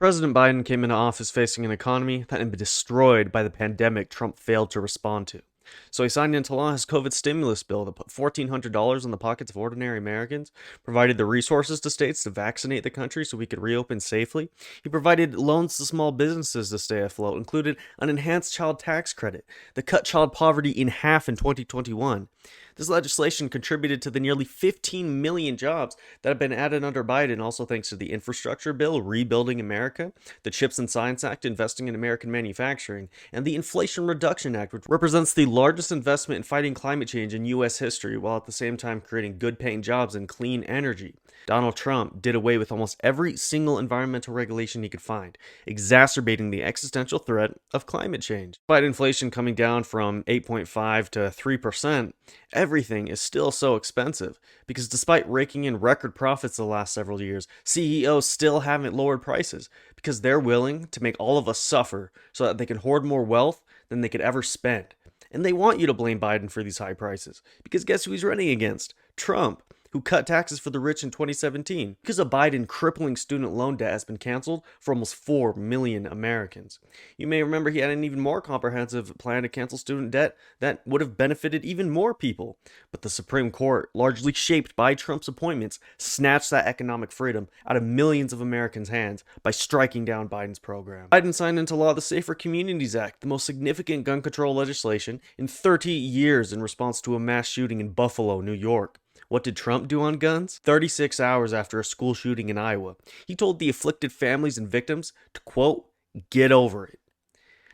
President Biden came into office facing an economy that had been destroyed by the pandemic Trump failed to respond to. So he signed into law his COVID stimulus bill that put $1,400 in the pockets of ordinary Americans, provided the resources to states to vaccinate the country so we could reopen safely. He provided loans to small businesses to stay afloat, included an enhanced child tax credit that cut child poverty in half in 2021. This legislation contributed to the nearly 15 million jobs that have been added under Biden, also thanks to the infrastructure bill, Rebuilding America, the CHIPS and Science Act, investing in American manufacturing, and the Inflation Reduction Act, which represents the largest investment in fighting climate change in U.S. history, while at the same time creating good-paying jobs and clean energy. Donald Trump did away with almost every single environmental regulation he could find, exacerbating the existential threat of climate change. Despite inflation coming down from 8.5 to 3%, everything is still so expensive because despite raking in record profits the last several years, CEOs still haven't lowered prices because they're willing to make all of us suffer so that they can hoard more wealth than they could ever spend. And they want you to blame Biden for these high prices because guess who he's running against? Trump, who cut taxes for the rich in 2017. Because of Biden, crippling student loan debt has been canceled for almost 4 million Americans. You may remember he had an even more comprehensive plan to cancel student debt that would have benefited even more people. But the Supreme Court, largely shaped by Trump's appointments, snatched that economic freedom out of millions of Americans' hands by striking down Biden's program. Biden signed into law the Safer Communities Act, the most significant gun control legislation in 30 years in response to a mass shooting in Buffalo, New York. What did Trump do on guns? 36 hours after a school shooting in Iowa, he told the afflicted families and victims to, quote, get over it.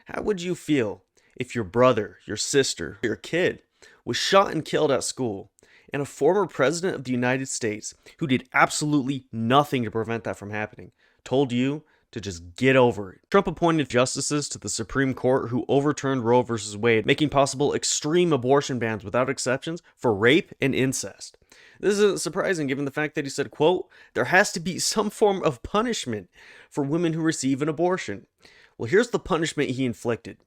How would you feel if your brother, your sister, your kid was shot and killed at school, and a former president of the United States, who did absolutely nothing to prevent that from happening, told you to just get over it? Trump appointed justices to the Supreme Court who overturned Roe v. Wade, making possible extreme abortion bans without exceptions for rape and incest. This isn't surprising given the fact that he said, quote, there has to be some form of punishment for women who receive an abortion. Well, here's the punishment he inflicted.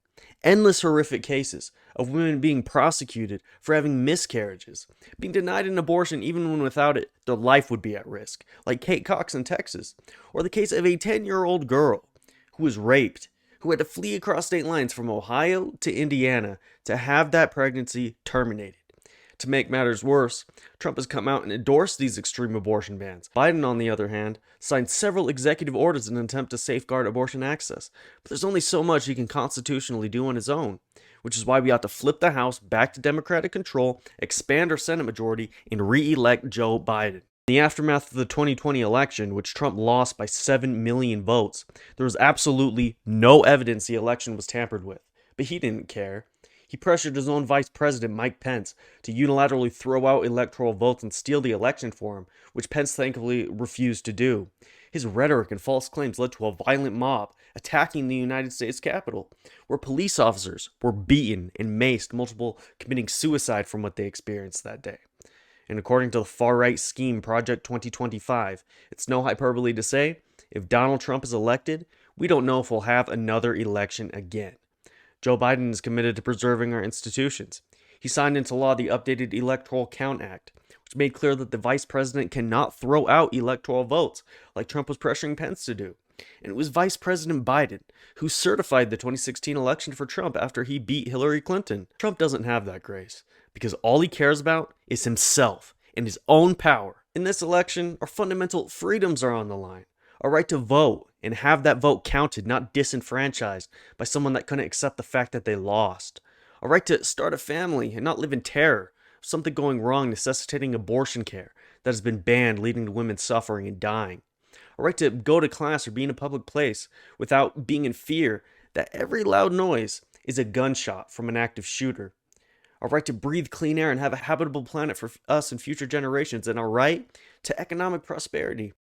Endless horrific cases of women being prosecuted for having miscarriages, being denied an abortion even when without it, their life would be at risk, like Kate Cox in Texas, or the case of a 10-year-old girl who was raped, who had to flee across state lines from Ohio to Indiana to have that pregnancy terminated. To make matters worse, Trump has come out and endorsed these extreme abortion bans. Biden, on the other hand, signed several executive orders in an attempt to safeguard abortion access. But there's only so much he can constitutionally do on his own, which is why we ought to flip the House back to Democratic control, expand our Senate majority, and re-elect Joe Biden. In the aftermath of the 2020 election, which Trump lost by 7 million votes, there was absolutely no evidence the election was tampered with. But he didn't care. He pressured his own vice president, Mike Pence, to unilaterally throw out electoral votes and steal the election for him, which Pence thankfully refused to do. His rhetoric and false claims led to a violent mob attacking the United States Capitol, where police officers were beaten and maced, multiple committing suicide from what they experienced that day. And according to the far-right scheme Project 2025, it's no hyperbole to say, if Donald Trump is elected, we don't know if we'll have another election again. Joe Biden is committed to preserving our institutions. He signed into law the updated Electoral Count Act, which made clear that the vice president cannot throw out electoral votes like Trump was pressuring Pence to do. And it was Vice President Biden who certified the 2016 election for Trump after he beat Hillary Clinton. Trump doesn't have that grace because all he cares about is himself and his own power. In this election, our fundamental freedoms are on the line. A right to vote and have that vote counted, not disenfranchised by someone that couldn't accept the fact that they lost. A right to start a family and not live in terror of something going wrong necessitating abortion care that has been banned, leading to women suffering and dying. A right to go to class or be in a public place without being in fear that every loud noise is a gunshot from an active shooter. A right to breathe clean air and have a habitable planet for us and future generations, and a right to economic prosperity.